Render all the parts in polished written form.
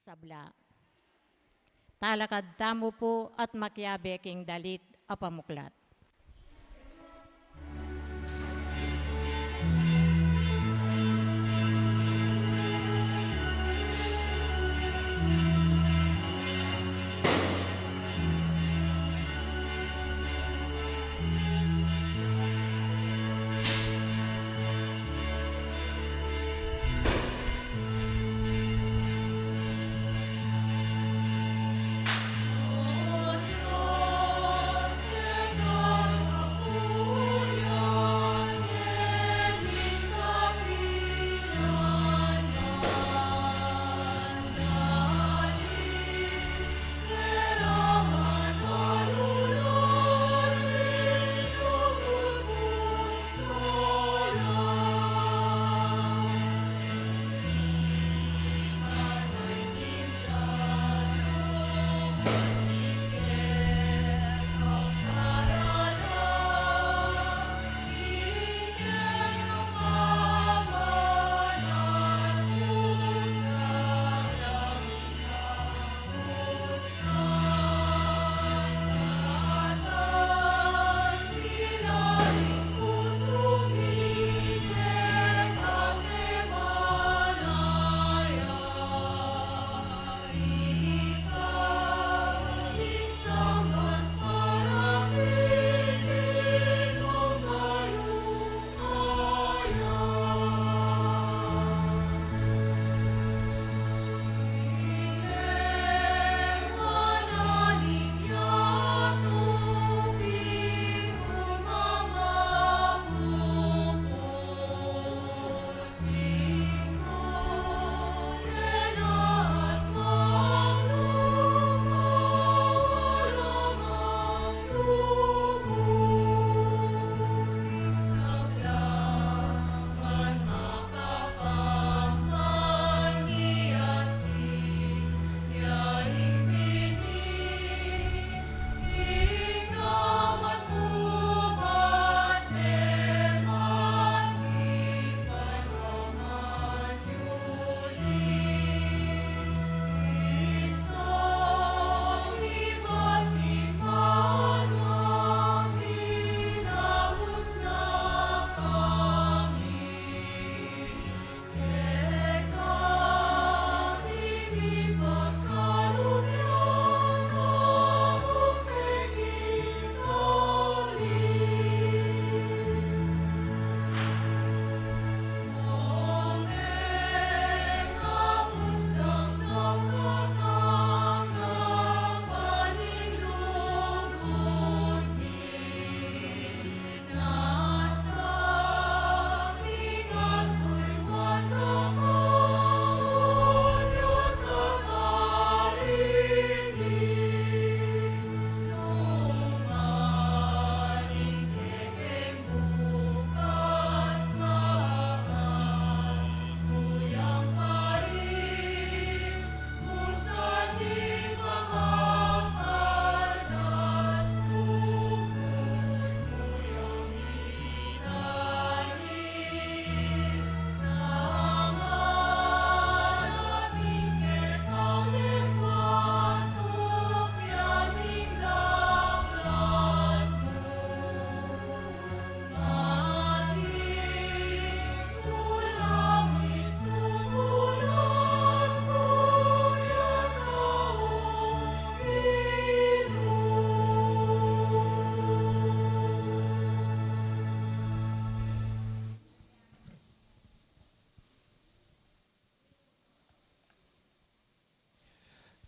sabla. Talakad tamo po at makyabeking dalit apamuklat.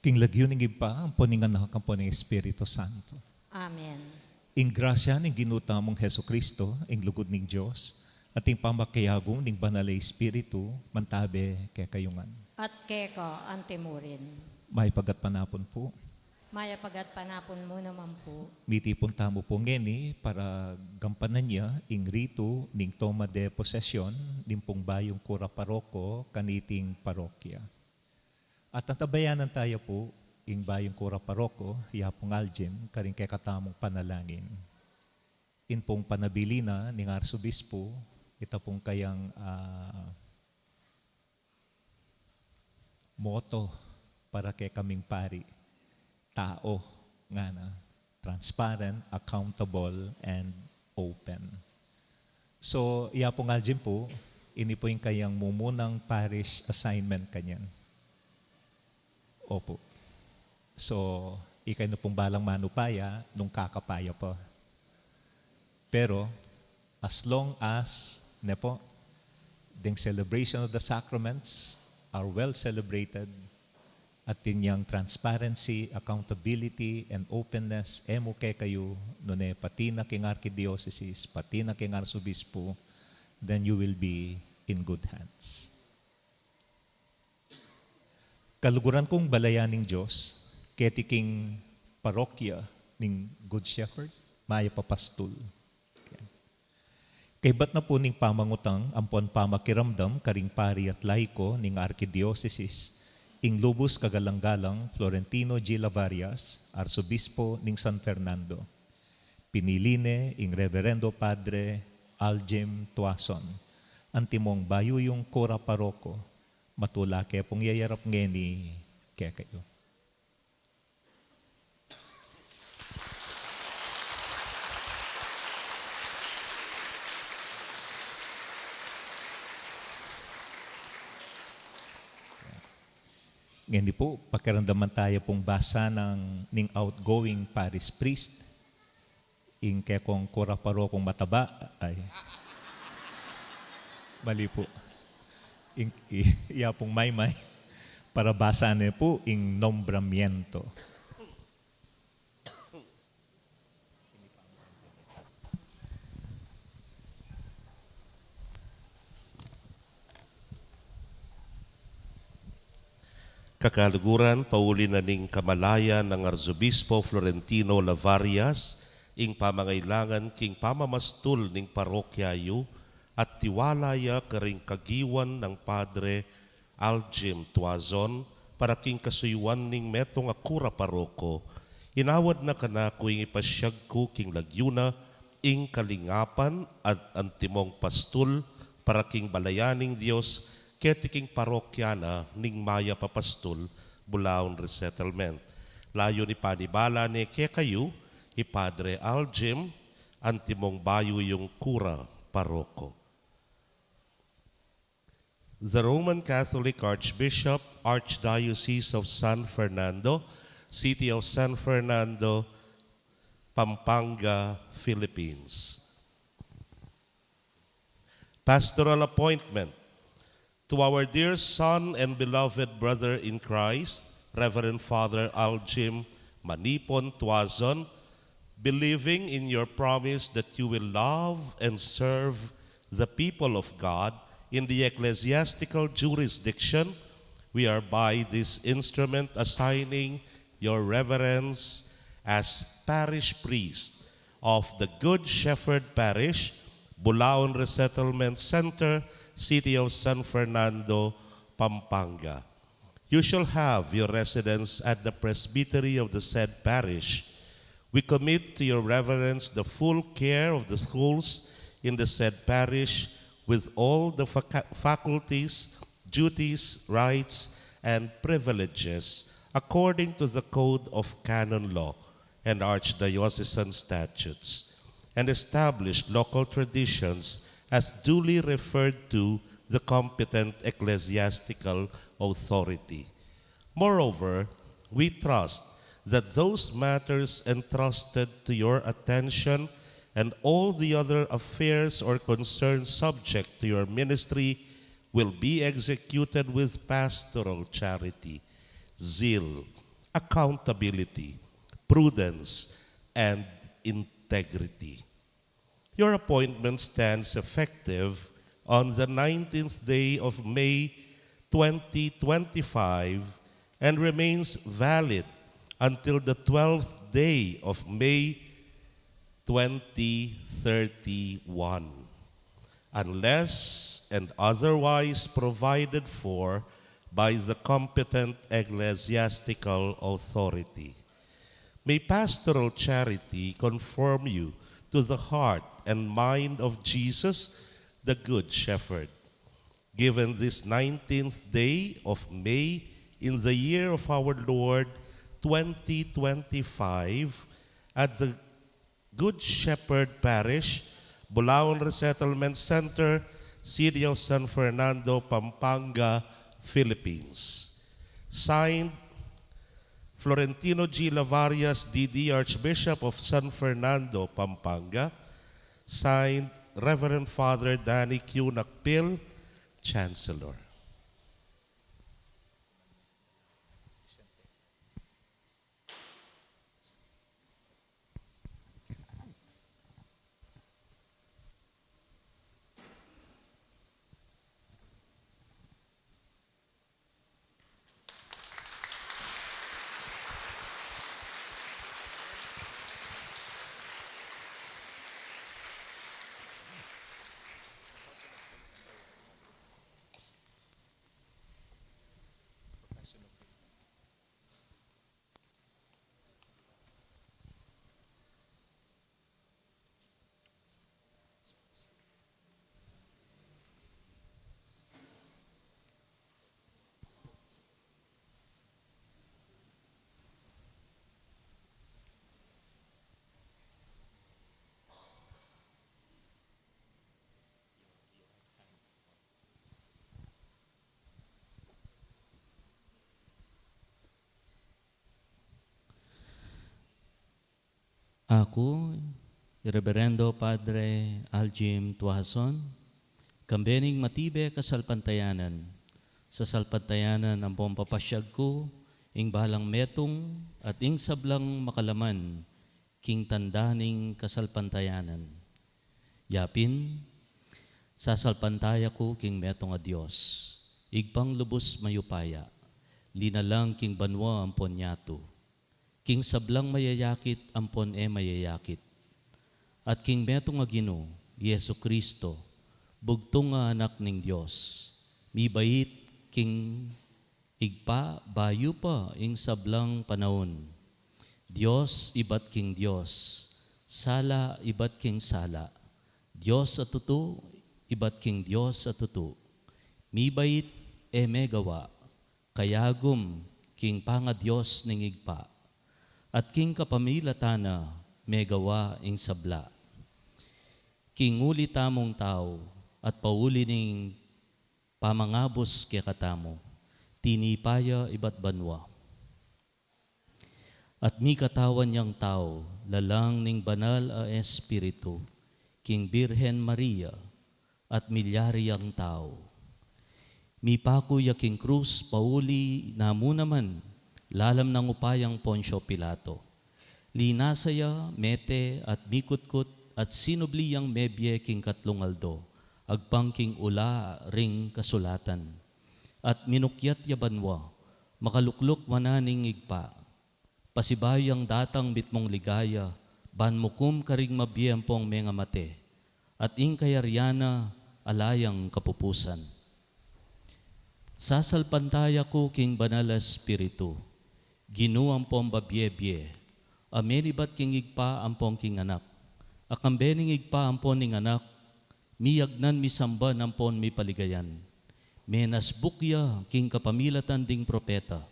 King lagyo ning iba, ang puningan na kampo ng Espiritu Santo. Amen. Ing grasya ning ginuta mong Heso Kristo, ing lugod ning Diyos, at ing pamakayagong ning banal na Espiritu, mantabe kay kayungan. At keko antimurin. May pagat panapon po. Maya pagat panapon mo naman po. Mitipon tamo po ngeni para gampanan niya ing rito ning toma de posesyon ning pong bayong kura paroko kaniting parokya. At natabayanan tayo po ing bayong kura paroko, yapong aljim, karing kay katamong panalangin. In pong panabilina ning Arsobispo, ita pong kayang moto para kay kaming pari. Tao nga na transparent, accountable, and open. So, iya po nga dyan po, ini po yung kayang mumunang parish assignment kanyan. Opo. So, ikay na pong balang manupaya nung kakapaya po. Pero, as long as, po, the celebration of the sacraments are well celebrated at pinyang transparency, accountability, and openness, kay kayo, nune pati na king archdiocese, pati na king arsobispo, then you will be in good hands. Kaluguran kong balayaning Diyos, ketiking parokya ning Good Shepherd, maya papastul. Kay ba't na po ning pamangutang ampon pamakiramdam karing pari at laiko ning archdiocese ing lubos kagalang-galang Florentino G. Lavarias, Arsobispo ning San Fernando. Piniline ing Reverendo Padre Aljim Tuason, antimong bayuyong Kora Paroko, matula kaya pong yayarap ngeni kaya kayo. Ngayon po, pakiramdaman tayo pong basa ning outgoing parish priest. Ing kaya kong Kora Parokong mataba, ay mali po. Iya pong may para basa niyo po ing nombramiento. Kakaluguran, pauli na ning kamalaya ng Arsobispo Florentino Lavarias, ing pamangailangan king pamamastul ning parokyayo at tiwalaya karing kagiwan ng Padre Aljim Tuazon para king kasuyuan ning metong akura paroko. Inawad na kanako ing ipasyag ko king lagyuna ing kalingapan at antimong pastul para king balayaning Dios ketiking parokyana ning maya papastul Bulaon Resettlement. Layo ni panibala ni kayo, Padre Aljim, antimong bayo yung kura paroko. The Roman Catholic Archbishop, Archdiocese of San Fernando, City of San Fernando, Pampanga, Philippines. Pastoral appointment. To our dear son and beloved brother in Christ, Reverend Father Aljim Manipon Tuazon, believing in your promise that you will love and serve the people of God in the ecclesiastical jurisdiction, we are by this instrument assigning your reverence as parish priest of the Good Shepherd Parish, Bulaon Resettlement Center, City of San Fernando, Pampanga. You shall have your residence at the presbytery of the said parish. We commit to your reverence the full care of the schools in the said parish with all the faculties, duties, rights, and privileges according to the Code of Canon Law and Archdiocesan statutes, and establish local traditions as duly referred to the competent ecclesiastical authority. Moreover, we trust that those matters entrusted to your attention and all the other affairs or concerns subject to your ministry will be executed with pastoral charity, zeal, accountability, prudence, and integrity. Your appointment stands effective on the 19th day of May 2025 and remains valid until the 12th day of May 2031, unless and otherwise provided for by the competent ecclesiastical authority. May pastoral charity conform you to the heart and mind of Jesus, the Good Shepherd. Given this 19th day of May in the year of our Lord 2025 at the Good Shepherd Parish, Bulaon Resettlement Center, City of San Fernando, Pampanga, Philippines. Signed, Florentino G. Lavarias, D.D., Archbishop of San Fernando, Pampanga. Signed, Reverend Father Danny Q. Nakpil, Chancellor. Ako, Reverendo Padre Aljim Tuason, kambening matibe kasalpantayanan, sa salpantayanan ang pampapasyag ko, ing balang metong at ing sablang makalaman, king tandaning kasalpantayanan. Yapin, sasalpantaya ko king metong a Diyos, igpang lubos mayupaya, linalang king banwa ang ponyato. King sablang mayayakit, ampon mayayakit. At king metong nga Ginoo, Yesu Kristo, bugtong nga anak ning Dios. Mibait king igpa, bayo pa, ing sablang panahon. Dios ibat king Dios, sala ibat king sala. Dios at tutu, ibat king Dios at tutu. Mibait megawa, kayagom king panga Dios ning igpa. At king kapamilatana, megawa ing sabla. King uli tamong tao, at pauli ning pamangabos kaya katamo, tinipaya ibat banwa. At mi katawan niyang tao, lalang ning banal a Espiritu, king Birhen Maria, at milyariyang tao. Mi pakuya king krus, pauli namo naman, lalam ng upayang Poncio Pilato. Linasaya, mete, at mikutkut, at sinubliyang mebye king katlungaldo, agpang king ula ring kasulatan. At minukyat yabanwa, makalukluk mananing igpa, pasibayang datang bitmong ligaya, banmukum karing mabiyempong mga mate, at ing kayaryana alayang kapupusan. Sasalpantaya ko king banal Espiritu, Ginoo ampong babyebye, amenibat king igpa ampong king anak, akambening igpa ampon ning anak, miyagnan misamban ampon mi paligayan, menas bukya king kapamilatan ding propeta.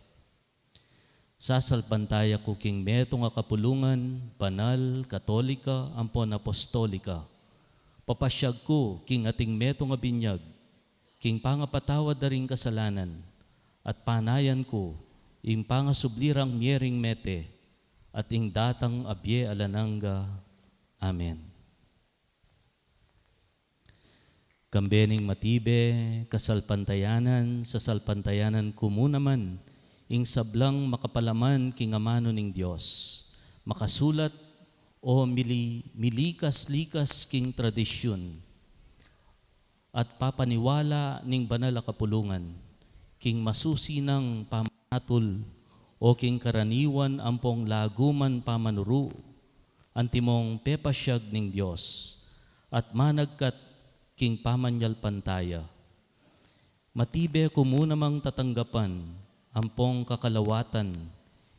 Sasalpantaya ko king metong akapulungan, banal, katolika, ampon apostolika, papasyag ko king ating metong abinyag, king pangapatawad daring kasalanan, at panayan ko, ing pangasublirang miering mete, at ing datang abye alananga. Amen. Kambening matibe, kasalpantayanan, sa salpantayanan kumunaman, ing sablang makapalaman king amano ning Diyos, makasulat o milikas-likas king tradisyon, at papaniwala ning banal a kapulungan, king masusinang pamatul o king karaniwan ampong laguman pamanuru, antimong pepasyag ning Diyos, at managkat king pamanyal pantaya. Matibe kumunamang tatanggapan, ampong kakalawatan,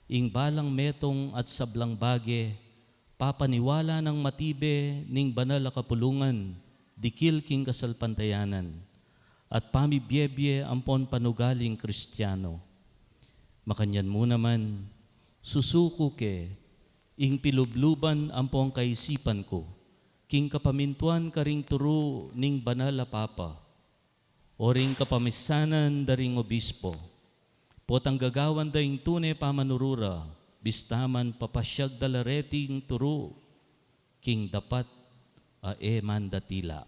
ing balang metong at sablang bage, papaniwala ng matibe ning banal a kapulungan, dikil king kasalpantayanan, at pamibyebye ampon panugaling Kristiyano. Makanyan mo naman, susuko ke, ing pilubluban ampong kaisipan ko, king kapamintuan karing turo ning banal a papa, o ring kapamisanan daring obispo, potang gagawan daing tune pamanurura, bistaman papasyag dalareting turo, king dapat mandatila.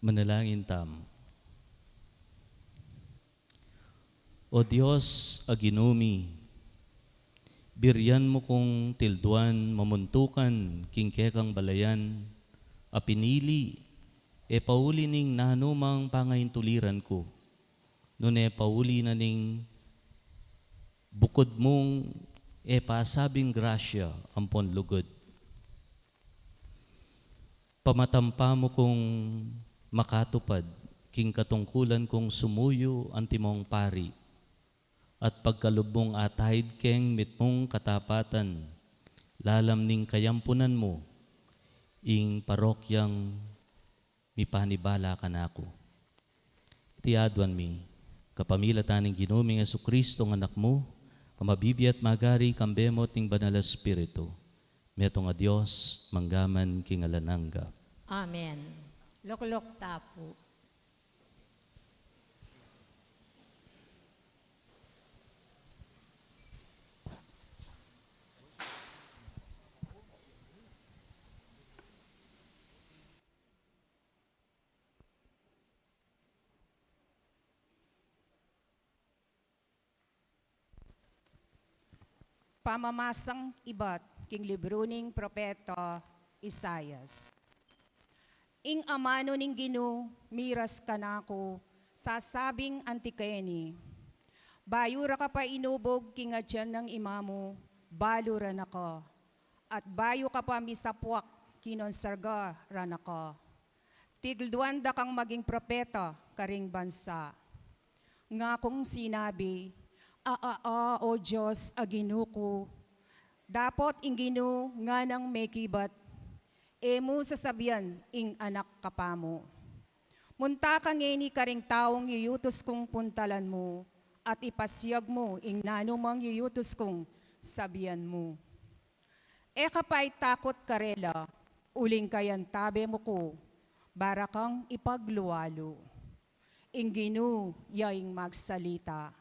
Manalangin tam. O Diyos, aginumi, biryan mo kong tilduan, mamuntukan, kingkekang balayan, a pinili, pauli ning nanumang pangaintuliran ko, nun pauli na ning bukod mong pasabing grasya ampon lugod. Pamatampa mo kong makatupad, king katungkulan kong sumuyo ang timong pari, at pagkalubong atahid keng mitmong katapatan, lalam ning kayampunan mo, ing parokyang mipanibala ka na ako. Tiadwan mi, kapamilatan ng ginuming Jesucristo ng anak mo, kamabibiyat magari kambemot ning banal Espiritu, meto nga Diyos, manggaman king alananga. Amen. Luklok tapo. Pamamasang ibat king libro ning propeta Isayas. Ing amano ning Gino, miras kanako, sasabing antikeni. Bayura ka pa inubog king adyan ng imamo, balura nako. At bayo ka pa misapwak kinonsarga ranako. Tigluanda kang maging propeta karing bansa. Nga kong sinabi, o Diyos, aginuko, dapat ing Gino nga nang may kibat, emo sasabihan ing anak kapamo. Munta kang ngeni karing taong yuyutos kong puntalan mo, at ipasyag mo ing nanumang yuyutos kong sabihan mo. Kapay takot karela, uling kayan tabe mo ko, barakang ipagluwalo. Ing Gino yaing magsalita.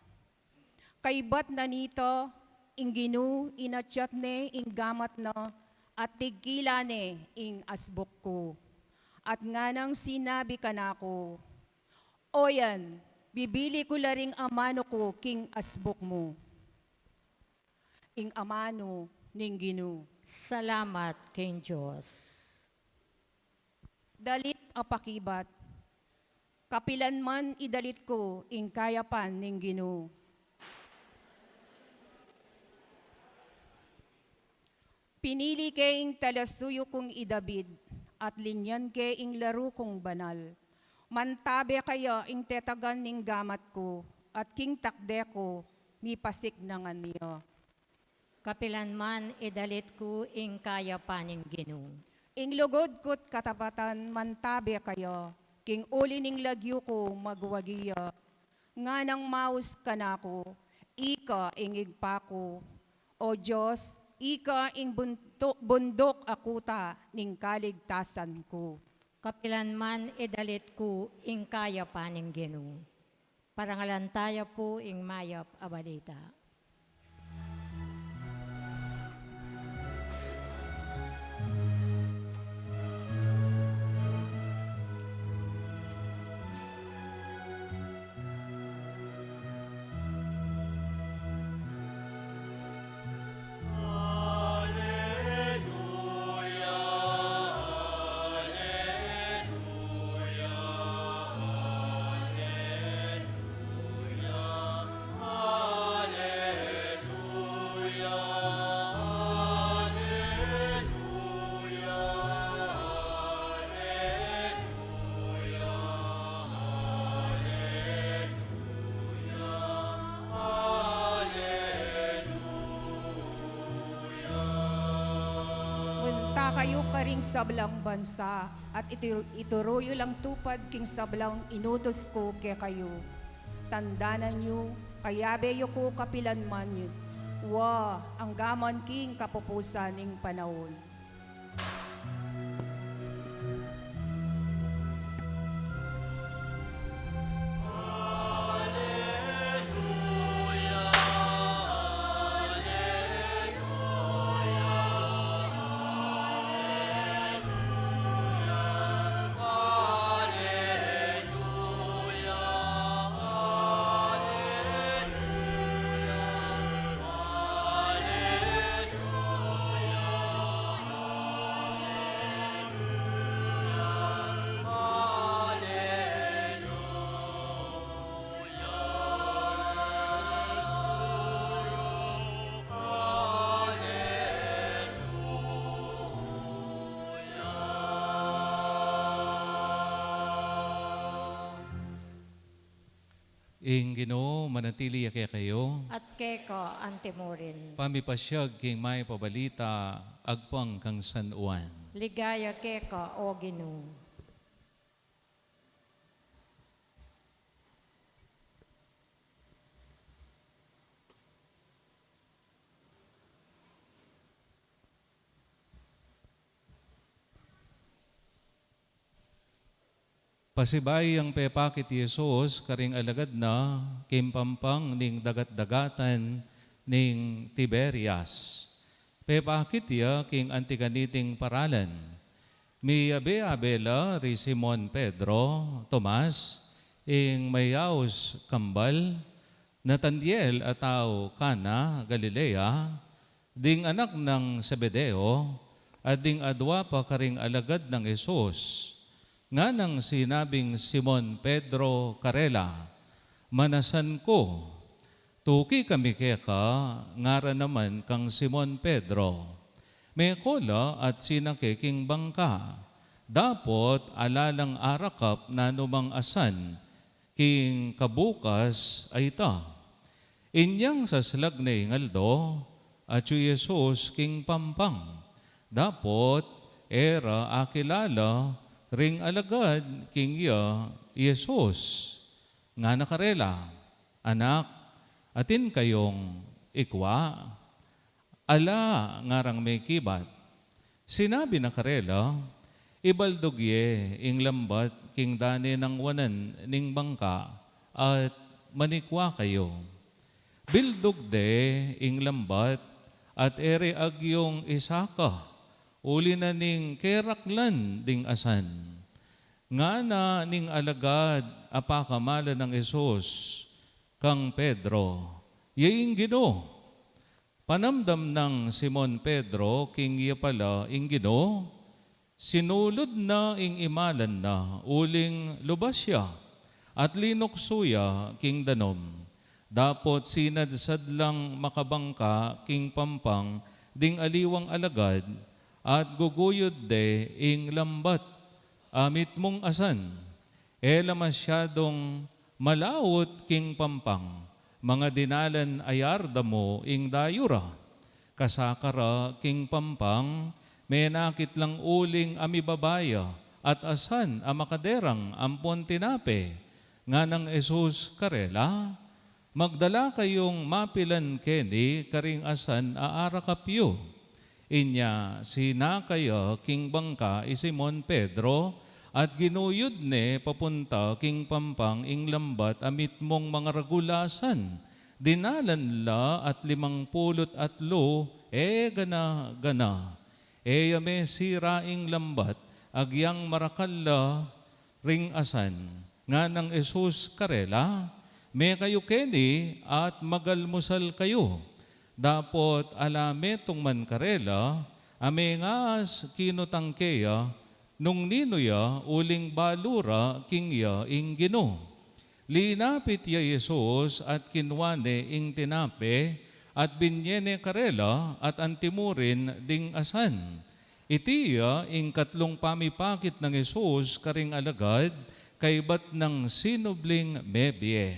Kaibat na nito, ing Gino inatyat ne ing gamat na, at tigkila ne ing asbok ko. At nga nang sinabi ka na ko, o yan, bibili ko laring amano ko king asbok mo. Ing amano ning Gino. Salamat king Diyos. Dalit apakibat, kapilan man idalit ko ing kayapan ning Gino. Pinili kay ing talasuyo kong idabid, at linyan kay ing laro kong banal. Mantabe kayo ing tetagan ning gamat ko, at king takde ko, mi pasiknangan niyo. Kapilan man idalit ko ing kaya paning Ginoo. Ing lugod ko't katapatan mantabe kayo, king uli ning lagyo ko magwagiya. Nga nang maus ka na ko, ika ing igpa ko. O Diyos, ika ing bundok akuta ning kaligtasan ko. Kapilan man idalit ko ing kaya paning Ginoo. Parangalan tayo po ing mayap abalita. Munta kayo karing sablang bansa, at ituruyo lang tupad king sablang inutos ko ke kayo. Tandanan nyo, kayabeyo ko kapilan man yun. Wa, ang gaman king kapupusan ing panahon. Ing Ginoo manatili kaya kayo, At keko antimurin. pamipasyag king may pabalita, agpang kang sanuan. Ligaya keko o Ginoo. Pasibay ang pepakit Yesus, karing alagad na, kimpampang ning dagat-dagatan ning Tiberias. Pepakit ya king antiganiting paralan. Mi abe-abela ri Simon Pedro, Tomas, ing mayaos kambal, Natandiel ataw Kana, Galilea, ding anak ng Zebedeo, at ding adwa pa karing alagad ng Yesus. Nga nang sinabing Simon Pedro Karela, manasan ko, tuki kami keka, ngara naman kang Simon Pedro. May kola at sinakiking bangka, dapot alalang arakap na numang asan, king kabukas ay ta. Inyang saslag na ingaldo, at yu Yesus king pampang, dapot era akilala, ring alagad king ya Yesus, nga nakarela, anak, atin kayong ikwa, ala ngarang may kibat. Sinabi na karela, ibaldogye ing lambat king dani ng wanan ning bangka, at manikwa kayo. Bildog de ing lambat, at ere agyong isaka, uli na ning keraklan ding asan. Nga na ning alagad apakamala ng Yesus, kang Pedro, yaing Ginoo. Panamdam ng Simon Pedro, king iya pala ing Ginoo, sinulod na ing imalan na, uling lubas siya, at linoksuya king danom. Dapot sinadsad lang makabangka king pampang, ding aliwang alagad, at guguyod de ing lambat, amit mong asan. ela masyadong malawot king pampang, mga dinalan ayarda mo ing dayura. Kasakara king pampang, may nakit lang uling amibabaya, at asan amakaderang ampon tinape, nga ng Jesus karela, magdala kayong mapilan keni karing asan aarakapyo. Inya sinakaya king bangka Simon Pedro, at ginuyod ne papunta king pampang ing lambat amit mong mga ragulasan. Dinalan la at 50 gana. Yame siraing lambat, agyang marakalla ring asan. Nga ng Jesus karela, may kayo keni at magalmusal kayo. Dapot alame tong man karela, ame ngas kinutangkeya, nung ninuya uling balura kingya ing Gino. Linapit ya Jesus at kinwane ing tinape, at binyene karela at antimurin ding asan. Itiya ing katlong pamipakit ng Jesus karing alagad, kaybat ng sinubling mebye.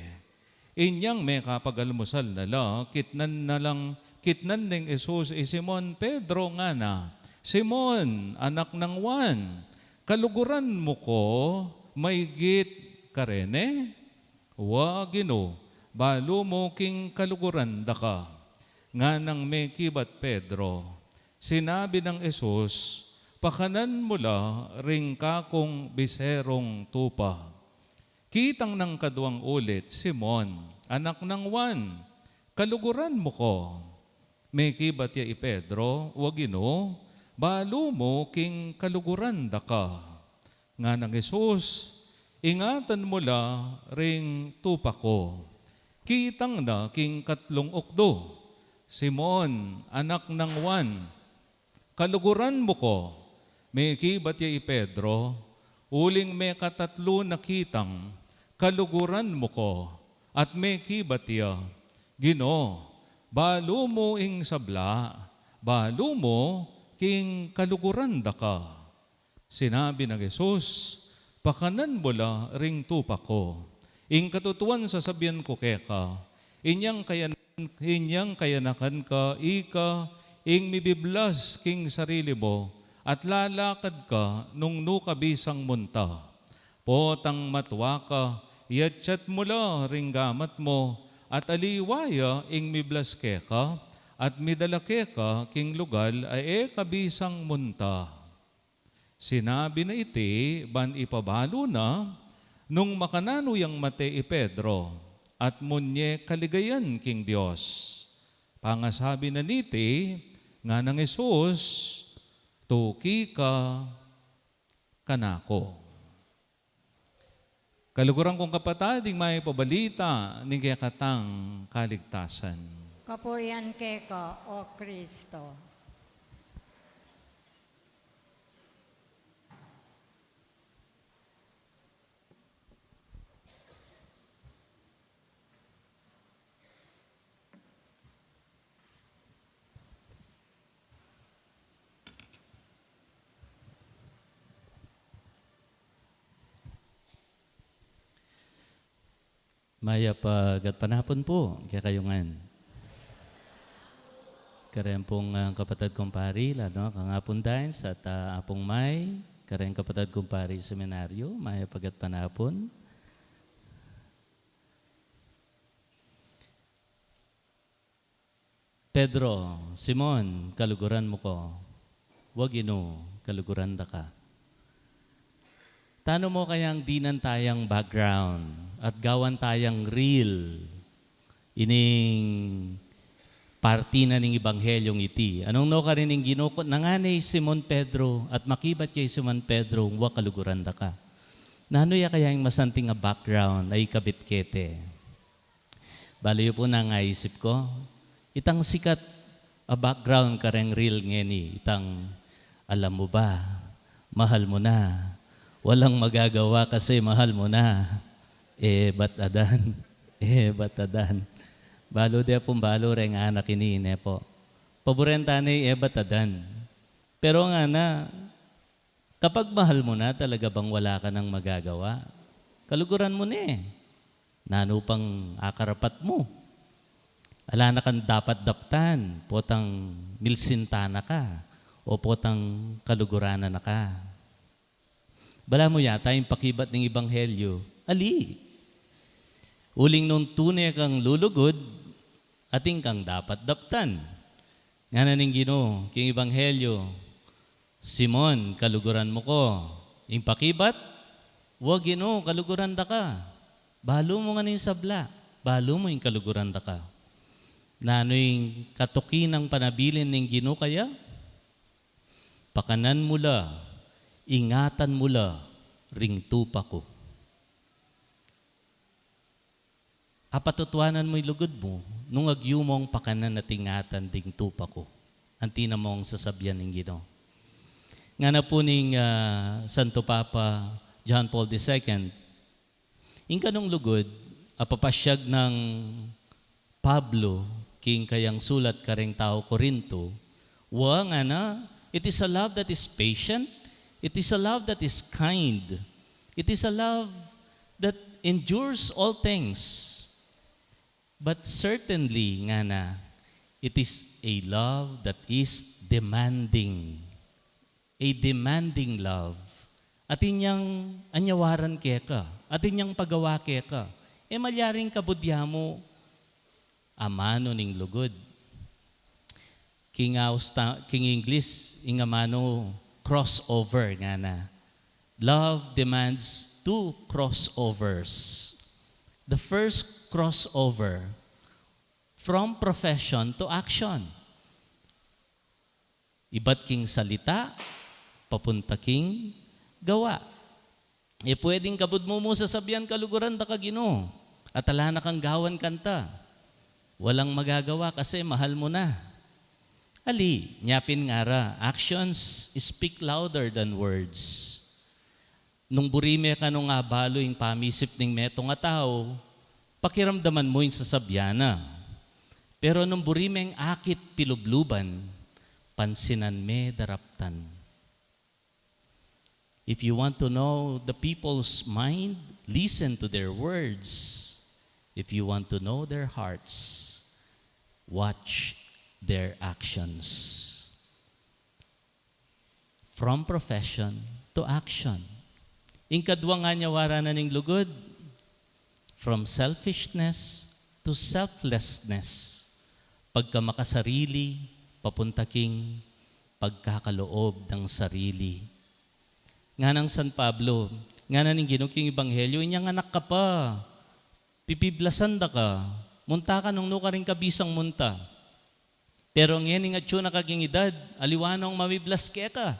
Inyang may kapagalmusal na la, kitnan ng Jesus Simon Pedro nga na, Simon, anak ng Juan, kaluguran mo ko, maygit karene? Wagino, balo mo king kaluguran da ka. Nga nang may kibat Pedro, sinabi ng Jesus, pakanan mo la ring kakong biserong tupa. Kitang ng kaduang ulit, Simon, anak ng Juan, kaluguran mo ko. May kibat ya Pedro, wagino, balo mo king kaluguran da ka. Nga ng Jesus, ingatan mo la ring tupa ko. Kitang na king katlong ukdo, Simon, anak ng Juan, kaluguran mo ko. May kibat ya Pedro, uling may katatlo na kitang, kaluguran mo ko, at may kibat ya, Gino, balo mo ing sabla, balo mo king kaluguran da ka. Sinabi ng Jesus, pakanan mo la ring tupa ko. Ing katutuan sasabihan ko keka, inyang kayanakan ka, ika, ing mibiblas king sarili mo, at lalakad ka nung nukabisang munta. Potang matwa ka, yatsyat mo la ring gamat mo, at aliwaya ing miblas keka, at midalake ka king lugal ay kabisang munta. Sinabi na iti, ban ipabalo na, nung makanano yang mate Pedro, at munye kaligayan king Diyos. Pangasabi na niti, nga ng Jesus, tuki ka kanako. Kaluguran kong kapatading may pabalita ni katang kaligtasan. Kapurian keka, O Kristo. Maya pagat panapon po, kaya kayungan. Karen pong kapatid kong pari, lalo kangapon dines at apong may, karen kapatid kong pari seminaryo, maya pagat panapon. Pedro, Simon, kaluguran mo ko. Wagino, kaluguran da ka. Tano mo kayang dinan tayang background at gawan tayang real ining party na ning Ibanghelyong iti. Anong no ka rin ning ginukot? Nanganay Simon Pedro at makibat kay Simon Pedro wa kaluguran da ka. Nano ya kaya yung masanting nga background ay kabitkete. Baliyo po na nga isip ko, itang sikat a background ka rin real ngeni. Itang alam mo ba, mahal mo na. Walang magagawa kasi mahal mo na. Batadan. Batadan. Balo de pong balo rin nga anak ini po. Paborenta ni batadan. Pero nga na, kapag mahal mo na, talaga bang wala ka nang magagawa? kaluguran mo ni. Nano pang akarapat mo. Ala na kang dapat daptan, potang milsintana ka, o potang kaluguranan na ka. Bala mo yata yung pakibat ng Ebanghelyo, ali. Uling nung tunay kang lulugod, ating kang dapat daptan. Nga na ning Ginoo, king Ebanghelyo, Simon, kaluguran mo ko. Yung pakibat, wag Ginoo, kaluguran da ka. Balo mo nga ning sabla, balo mo yung kaluguran da ka. Nano yung katukinang panabilin ng Ginoo kaya? Pakanan mula, ingatan mula, ring tupa ko. Apatutuanan mo ilugod mo, nung agyumong pakanan at ingatan ding tupa ko. Antina mo ang sasabyan ng Ginoo. Nga na po ning Santo Papa John Paul II, ing kanong lugod, apapasyag ng Pablo, king kayang sulat kareng tao Korinto, wa nga na, it is a love that is patient, it is a love that is kind, it is a love that endures all things. But certainly nga na, it is a love that is demanding. A demanding love. Atin niyang anyawaran kaya ka. Atin niyang pagawa kaya ka. E malyaring kabudya mo, amano ning lugod. King English, ingamano crossover nga na. Love demands 2 crossovers. The first crossover, from profession to action. Iba't king salita, papunta king gawa. E pwedeng kabud mo sasabihan kaluguran da ka Ginoo. At ala na kang gawan kanta. Walang magagawa kasi mahal mo na. Ali, nyapin nga ra, actions speak louder than words. Nung burime ka nung abalo yung pamisip ng metong nga tao, pakiramdaman mo yung sasabyana. Pero nung burime ang akit pilubluban, pansinan me daraptan. If you want to know the people's mind, listen to their words. If you want to know their hearts, watch their actions. From profession to action. Inkadwa nga niya waranan ng lugod, from selfishness to selflessness. Pagka makasarili, papunta king pagkakaloob ng sarili. Nga ng San Pablo, nga na ning Ginoo king Ebanghelyo, inyang anak ka pa, pipiblasan da ka, munta ka nung nuka rin kabisang munta. Pero ngayon nga tsuna kaging edad, aliwanong mamiblas kaya ka.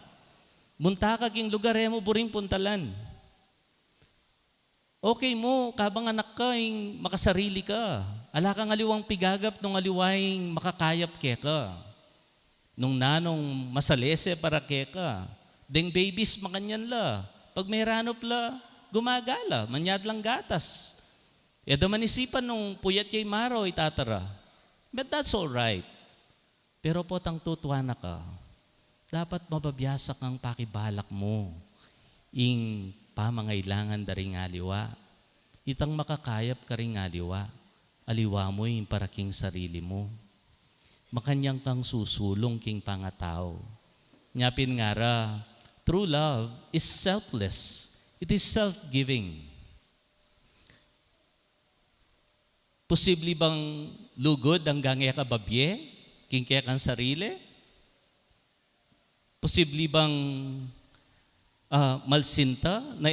Munta kaging lugar mo buring puntalan. Okay mo, kabang anak ka, makasarili ka. Ala kang aliwang pigagap nung aliwang makakayap kaya ka. Nung nanong masalese para kaya ka. Deng babies makanyan la. Pag may ranop la, gumagala, manyad lang gatas. E daman isipan nung puyat kay Maro, itatara. But that's all right. Pero po tang tutuwa na ka, dapat mababiyasa kang pakibalak mo. Ing pamangailangan daring aliwa. Itang makakayap ka ring aliwa. Aliwa mo yung paraking sarili mo. Makanyang kang susulong king pangatao. Nyapin nga ra, true love is selfless. It is self-giving. Posible bang lugod ang gangya ka babye? King kaya kang sarili? Posible bang malsinta na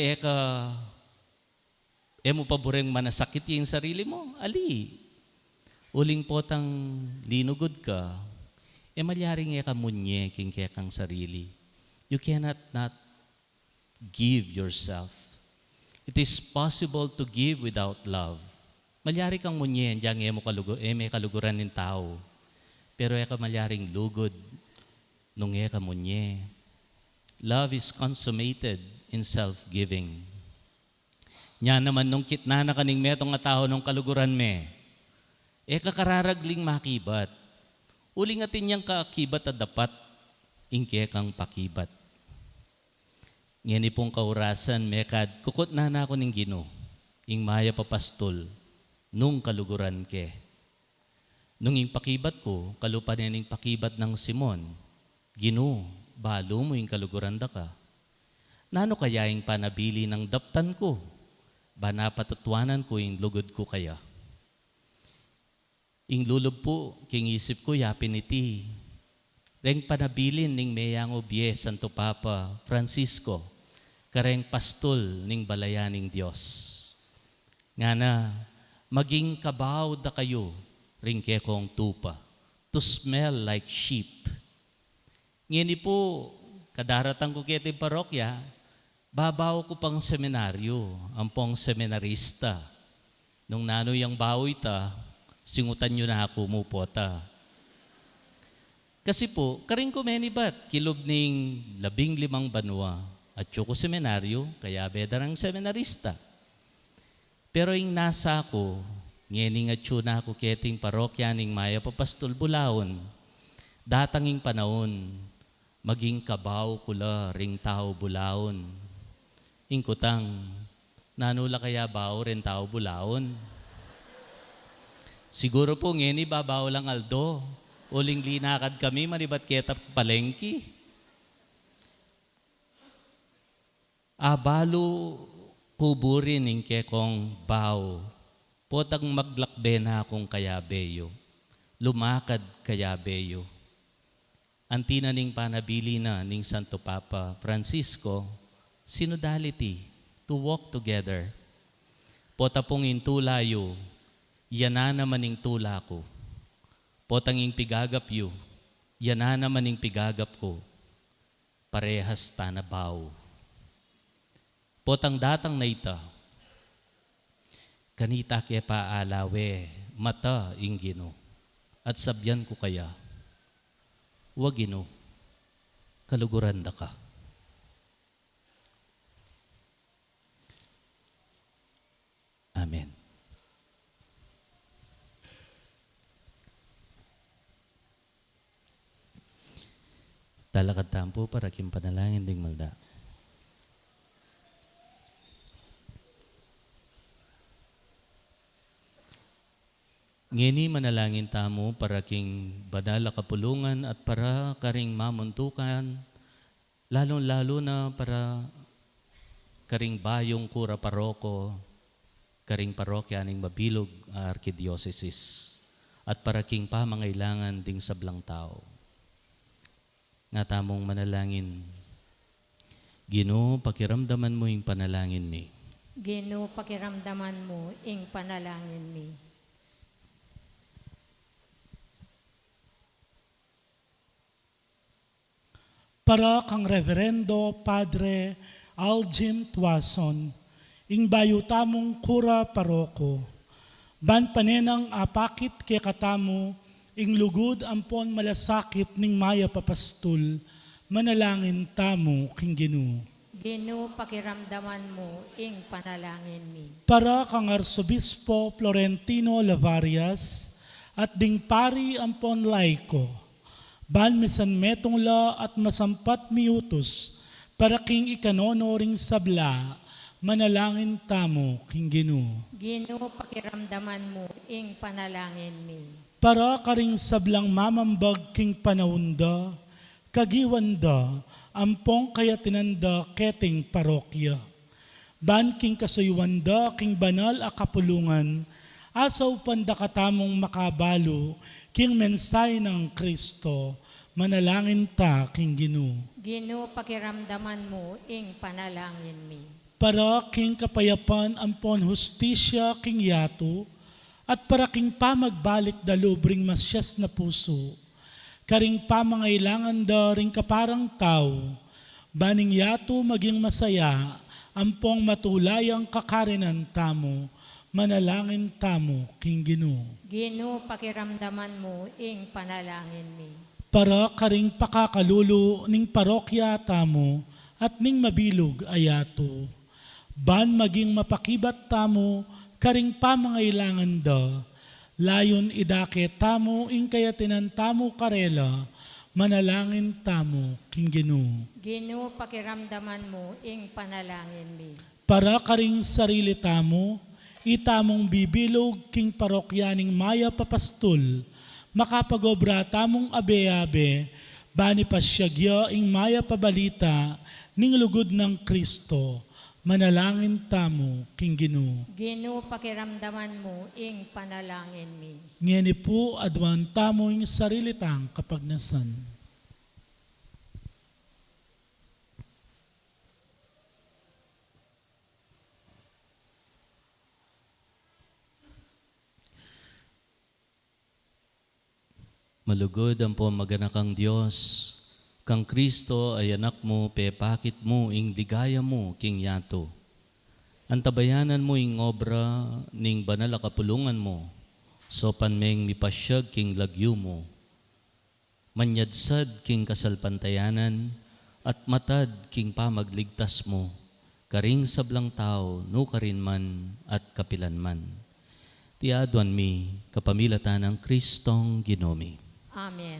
mo paboreng manasakit yung sarili mo? Ali. Uling potang linugod ka, malyaring ka munye king kaya kang sarili. You cannot not give yourself. It is possible to give without love. Malyari kang munye, diyan mo may kaluguran ng tao. Pero ka malyaring lugod, nung ka munye. Love is consummated in self-giving. Nya naman nung kitna na kaning metong nga tao nung kaluguran me, kakararagling makibat. Uling atin niyang kakibat at dapat, ingke kang pakibat. Ngani pong kaurasan, mekad, kukot na ako ning Ginoo. ing maya papastol, nung kaluguran ke. Nung ing pakibat ko, kalupanin ing pakibat ng Simon, Ginoo, balo mo ing kaluguran da ka. Nano kaya ing panabili ng daptan ko, ba napatutwanan ko ing lugod ko kaya. Ing lulob po, king isip ko yapin iti. Reng panabilin ning meyang obye Santo Papa Francisco, kareng pastol ning balayan ning Diyos. Nga na, maging kabaw da kayo, ring kekong tupa, to smell like sheep. Ngini po, kadaratang ko kete parokya, babaw ko pang seminaryo, ang pong seminarista. Nung nano yung bawi ta, singutan nyo na ako mo po ta. Kasi po, karing ko menibat, kilob ning 15 banwa, at ko seminaryo, kaya bedarang seminarista. Pero yung nasa ako, ngening at na ako keting parokya ning maya papastol Bulaon, datanging panahon, maging kabaw kula ring tao Bulaon. Ingkutang, nanula kaya bao rin tao Bulaon. Siguro po ngeni babaw lang Aldo, uling linakad kami manibat kita palengki. Abalo kuburin ing kekong baw, potang maglakbe na akong kayabeyo, lumakad kayabeyo. Antina ning panabili na ning Santo Papa Francisco, synodality, to walk together. Pota pong intulayo, yana naman ing tula ko. Potang ing pigagap yu, yana naman ing pigagap ko. Parehas tanabaw. Potang datang na ita, kanita kaya paalawe, mata ing Ginoo. At sabyan ko kaya, wag Ginoo, kaluguran da ka. Amen. Talakad tampo para kim panalangin ding malda. Ngini manalangin tamo para king badala kapulungan at para karing mamuntukan, lalong-lalo na para karing bayong kura paroko, karing parokya ning Mabilog Arkidiocese, at para king pamangailangan ding sablang tao. Nga tamong manalangin, Ginoo, pakiramdaman mo yung panalangin mi. Ginoo, pakiramdaman mo ing panalangin mi. Para kang Reverendo Padre Aljim Tuason, ing bayo tamong kura paroko, ban panenang apakit kay katamo, ing lugod ampon malasakit ning maya papastol, manalangin tamo king Ginoo. Ginoo, pakiramdaman mo ing panalangin mi. Para kang Arsobispo Florentino Lavarias, at ding pari ampon laiko, ban misan metong la at masampat miutos, para king ikanono ring sabla, manalangin tamo king Ginoo. Ginoo, pakiramdaman mo ing panalangin mi. Para karing sablang mamambag king panawunda, kagiwanda, ampong kaya tinanda keting parokya. Ban king kasayuanda king banal a kapulungan, asaw panda katamong makabalo, king mensay ng Kristo, manalangin ta king Ginoo. Ginoo, pakiramdaman mo ing panalangin mi. Para king kapayapan ampon hustisya king yato, at para king pamagbalik da lubring masyas na puso, karing pamangailangan da ring kaparang tao, baning yato maging masaya, ampong matulayang kakarinan tamo, manalangin tamo king Ginoo. Ginoo, pakiramdaman mo ing panalangin mi. Para karing pakakalulo ning parokya tamo at ning Mabilog ayato, ban maging mapakibat tamo karing pamangailangan da, layon idake tamo ing kayatinan tamo karela, manalangin tamo king Ginoo. Ginoo, pakiramdaman mo ing panalangin mi. Para karing sarili tamo, itamong bibilog king parokyaning maya papastol, makapagobra tamong abe-abe, bani pasyagyo ing maya pabalita, ning lugod ng Kristo, manalangin tamo king Ginoo. Ginoo, pakiramdaman mo, ing panalangin mi. Ngeni po adwan tamo ing sarilitang kapagnasan. Malugod ang po maganakang Diyos, kang Kristo ay anak mo, pepakit mo, ing digaya mo, king yato. Antabayanan mo ing obra, ning banal a kapulungan mo, so panmeng mipasyag king lagyo mo. Manyadsad king kasalpantayanan, at matad king pamagligtas mo, karing sablang tao, no karin man at kapilan man. Tiadwan mi, kapamilatan ng Kristong Ginomi. Amen.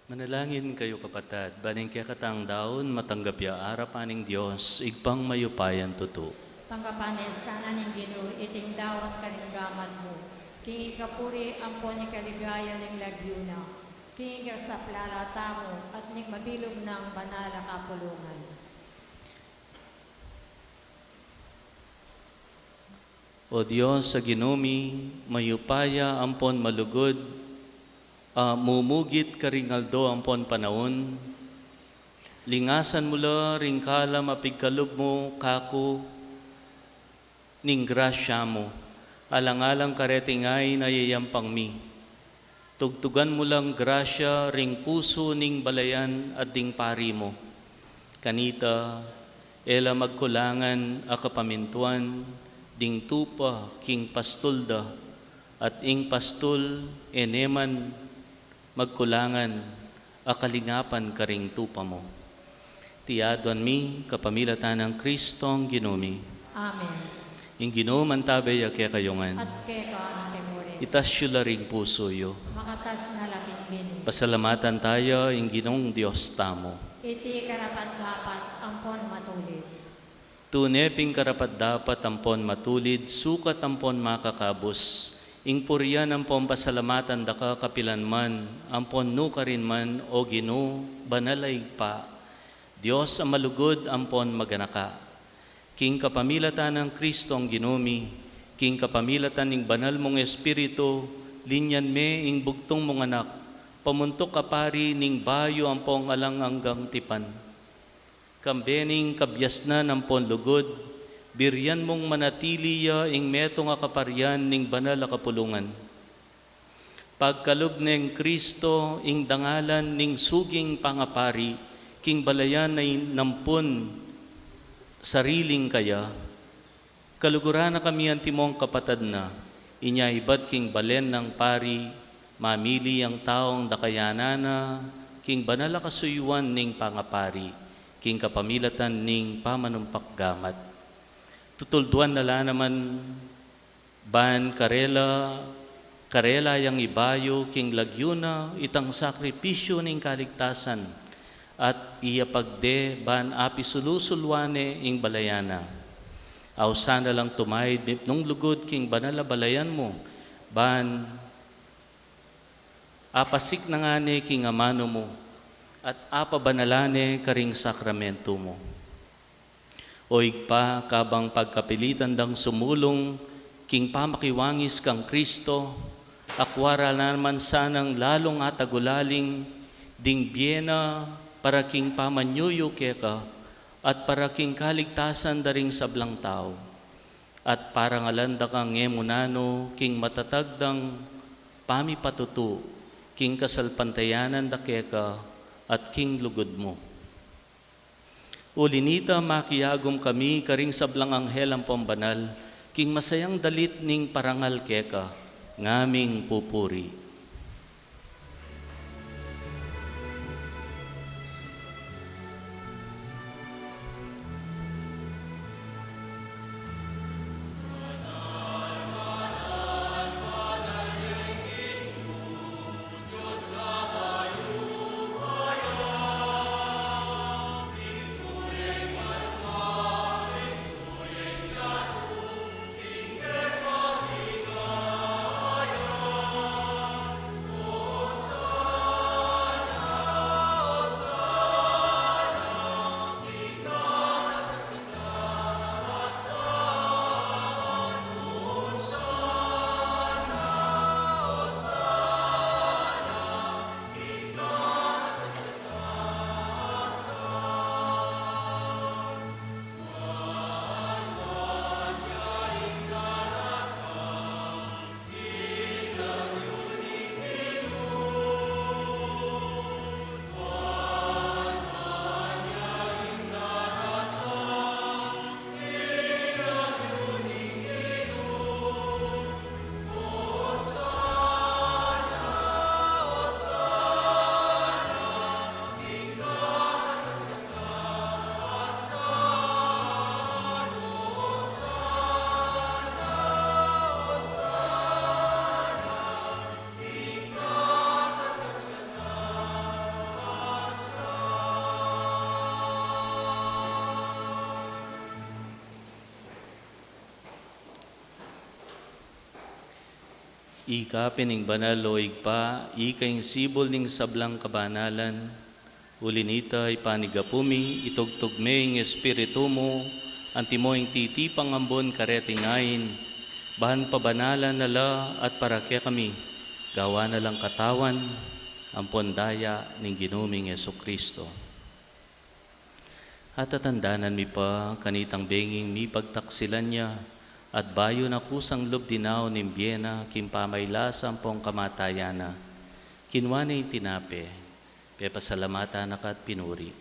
Manalangin kayo kapatid, baning kaya katang daon matanggap ya arapaning Diyos, igpang mayupayan tuto. Tanggapanin sana ning Ginoo, iting dawat kaningaman mo. King ikapuri ang po ni kaligaya ng lagyuna. King ikasaplalata mo at ning mabilog ng banala kapulungan. O Diyos sa ginumi, mayupaya ampon malugod, mumugit karingaldo ampon panahon, Lingasan mula ring kala mapigkalob mo kako ning grasya mo. Alang-alang karetingay na yayampang mi. Tugtugan mo lang grasya ring puso ning balayan at ding pari mo. Kanita, ela magkulangan a kapamintuan, ding tupa king pastulda, at ing pastul eneman magkulangan a kalingapan karing tupa mo. Tiadwan mi kapamilatan ng Kristong ginumi. Amen. Ing ginuman tabay kaya kayongan. At kaya ka ang temore. Itasyo ring puso yo. Makatas na laking gini. Pasalamatan tayo ing ginong Diyos tamo. Iti karapat-dapat ampon matulid. Tuneping karapat dapat ampon matulid, sukat ampon makakabos. Ing puriyan ampon pasalamatan daka kapilan man, ampon nukarin man o Ginoo banalay pa. Diyos ang malugod ampon maganaka. King kapamilatan ng Kristong ginumi, king kapamilatan ng banal mong Espiritu, linyan me ing bugtong mong anak, pamuntok kapari ning bayo ampong alang hanggang tipan. Kambening kabyasnan ampon lugod, biryan mong manatiliya ing metong akaparyan ning banal akapulungan. Pagkalob ning Kristo ing dangalan ning suging pangapari, king balayan ay nampun sariling kaya, kaluguran na kami ang timong kapatad na, inya ibat king balen ng pari, mamili ang taong dakayanana, king banala kasuyuan ning pangapari, king kapamilatan ning pamanumpak gamat. Tutulduan nala naman ban karela yang ibayo king lagyuna itang sakripisyo ning kaligtasan at iyapagde ban api sulusulwane ing balayana. Aw sana lang tumaid nung lugod king banala balayan mo ban apasik na nga ni king amano mo at apabanalane karing sakramento mo. Oig pa kabang pagkapilitan dang sumulong king pamakiwangis kang Kristo, akwara naman sanang lalong atagulaling ding biena para king pamanyuyo keka at para king kaligtasan daring sablang tao at para ngalanda kang emunano king matatagdang pamipatutu king kasalpantayanan da keka at king lugod mo. Ulinita makiyagom kami karing sablang anghel ang pambanal king masayang dalit ning parangal keka ngaming pupuri. Ika pining banal loig pa, ika yung sibol ning sablang kabanalan, ulinita ipanigapumi, itugtugme yung espiritu mo, antimo yung titipang ambon karetingain, bahan pabanalan nala at para kaya kami, gawa na lang katawan, ang pondaya ning ginuming Yesu Kristo. At tatandanan mi pa kanitang benging mi pagtaksilan niya, at bayo na kusang lubdinaw ni Biena, kimpamaylasang pong kamatayana. Kinwa na tinape, pepasalamata na kat pinuri.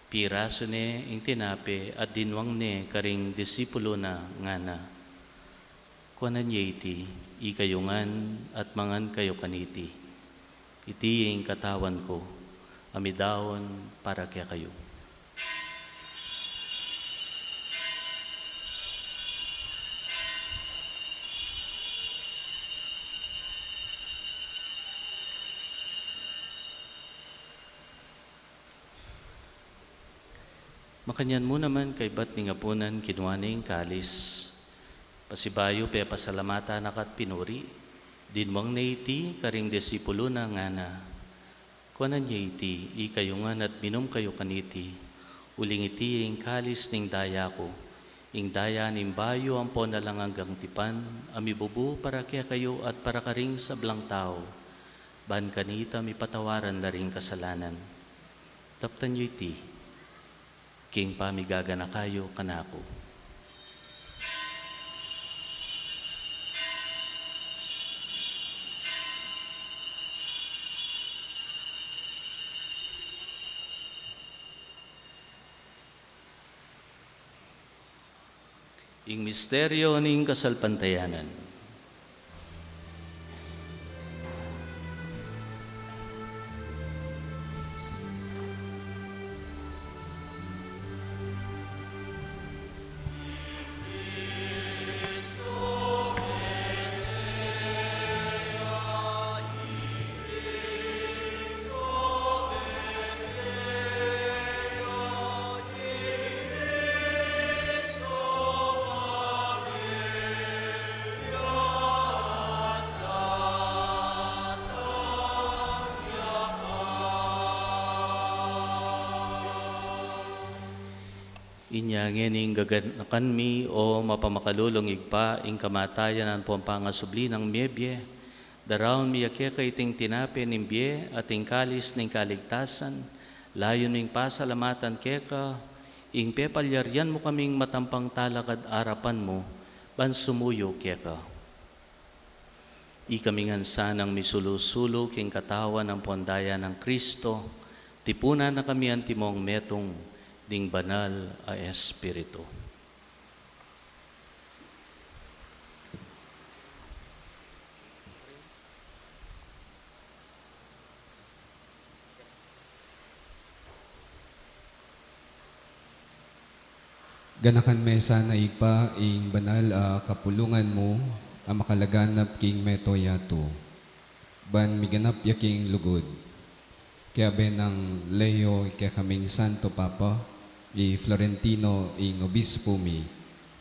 Piraso ne ing tinape at dinwang ne karing disipulo na nga na. Kuanan niya iti, ikayungan at mangan kayo kaniti. Iti ing katawan ko, amidawon para kaya kayo. Makanyan mo naman kay bat ni ngapunan kinwaning kalis. Pasibayo pe pasalamata nakat pinuri. Dinwang na iti karing disipulo na nga na. Kuanan niya iti, ikayungan at minum kayo kaniti. Uling iti ing kalis ning daya ko. Ing daya ning bayo ang po na lang hanggang tipan. Amibubu para kaya kayo at para karing sablang tao. Ban kanita mi patawaran na ring kasalanan. Taptan niyo iti. King pamigaga na kayo kanako. Ing misteryo ning kasalpantayanan. Inyangin ing gaganakan mi o mapamakalulong igpa ing kamatayan ang pangasubli ng miebye. Daraon mi yakeka iting tinape ng bie at ing kalis ng kaligtasan. Layon ing pasalamatan keka, ing pepalyaryan mo kaming matampang talakad arapan mo, ban sumuyo keka. Ikamingan sanang misulusulo king katawan ng pondaya ng Kristo, tipunan na kami ang timong metong ding banal a Espiritu. Ganakan mesa na igpa ing banal a kapulungan mo a makalaganap king metoyato. Ban miganap yaking lugod. Kaya benang Leo kaya kaming Santo Papa, i Florentino ing obispo mi,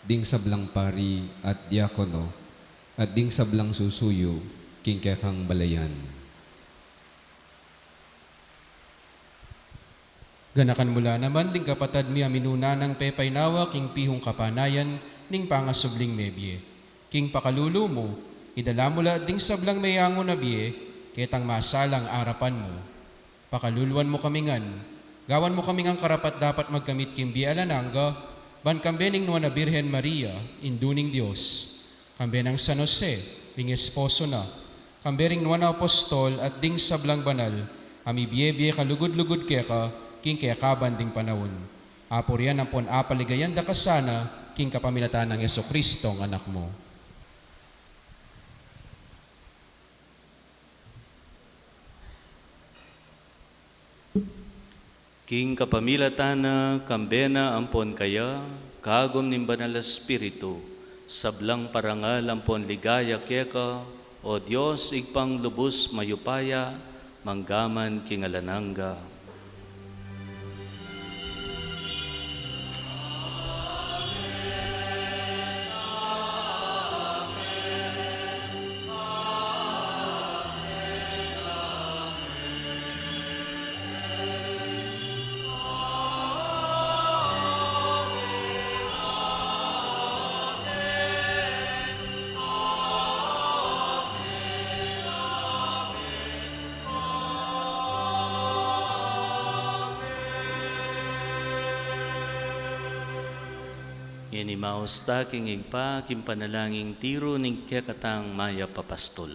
ding sablang pari at diakono, at ding sablang susuyo, king kaya kang balayan. Ganakan mula naman ding kapatad mi aminuna ng pepay nawa king pihong kapanayan ning pangasubling mebye. King pakalulu mo, idala mula ding sablang mayango na biye, ketang masalang arapan mo. Pakaluluan mo kamingan, gawan mo kaming ang karapat dapat magkamit kimbi alananga, ban kambening nuwa na Birhen Maria, induning Diyos. Kambenang San Jose, ring esposo na. Kambering nuwa na apostol at ding sablang banal, amibiyebye kalugod-lugod keka, king kekaban ding panahon. Apurian ang pon apaligayan da kasana, king kapamilatan ng Yeso Kristo ang anak mo. King kapamilatana, kambena ampon kaya, kagom ning banal Espiritu, sablang parangal ampon ligaya keka, o Diyos igpang lubos mayupaya, manggaman kingalananga. Inimaos taking igpa, kimpanalangin tiro ning kekatang maya papastol.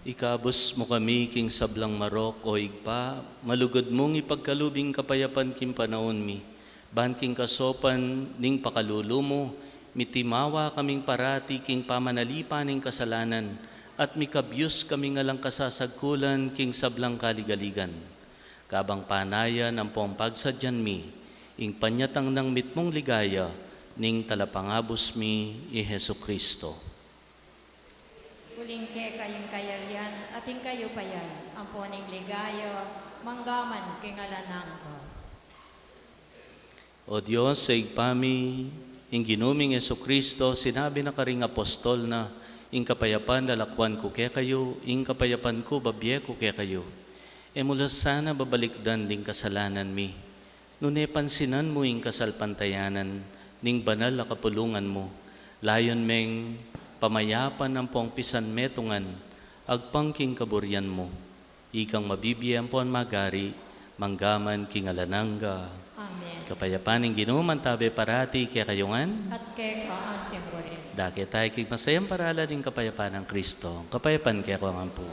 Ikabos mo kami king sablang marok o igpa, malugod mong ipagkalubing kapayapan king panahon mi. Ban king kasopan ning pakalulu mo, mitimawa kaming parati king pamanalipa ning kasalanan, at mikabyus kami ngalang kasasagkulan king sablang kaligaligan. Kabang panayan ang pampagsadyan mi, ing panyatang ng mitmong ligaya, ning talapangabos mi i Hesu Kristo. Uling ke kayong kayaryan, ating kayo payan, ang poning ligayo, manggaman kingalanang ko. O Diyos, sa igpami, ing ginuming Yesu Kristo, sinabi na karing apostol na, ing kapayapan lalakwan ko kaya kayo, ing kapayapan ko babye ko kaya kayo. E mula sana babalikdan ding kasalanan mi. Nune pansinan mo ing kasalpantayanan, ning banal na kapulungan mo. Layon meng pamayapan ng pong pisan metungan, agpangking kaburyan mo. Ikang mabibiyan po ang magari, manggaman kingalanangga. Amen. Kapayapan ng ginuman tabi parati kaya kayungan. At ke kaan temporin. Daki tayo kay masayang paralan ng kapayapan ng Kristo. Kapayapan kaya ko ang po.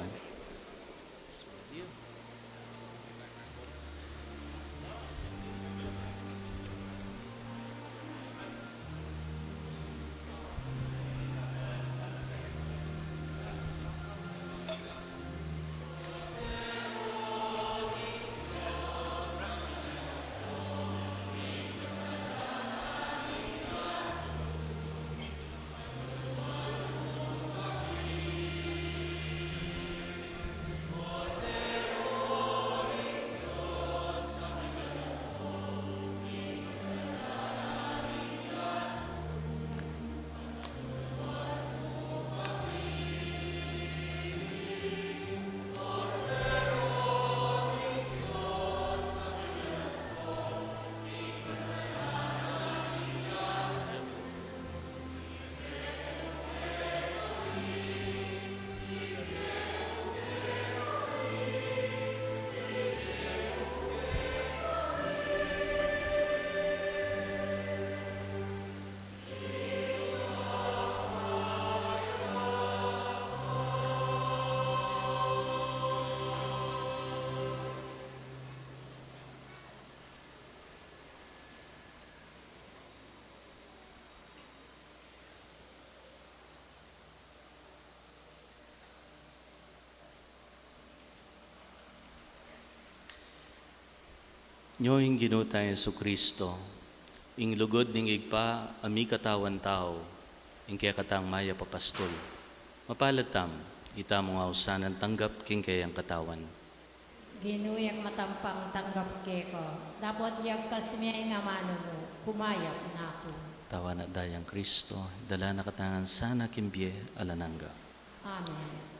Nyoing ginutay Yesu Kristo, ing lugod ning igpa, ami katawan tao, ing kaya katang maya papastol. Mapalatam, ita mga usanan tanggap king kayang katawan. Ginuyak matampang tanggap keko. Dapat yak kasmiya nga mano mo, kumayap na ako. Tawa na dayang Kristo, dala na katangan sana kimbye alananga. Amen.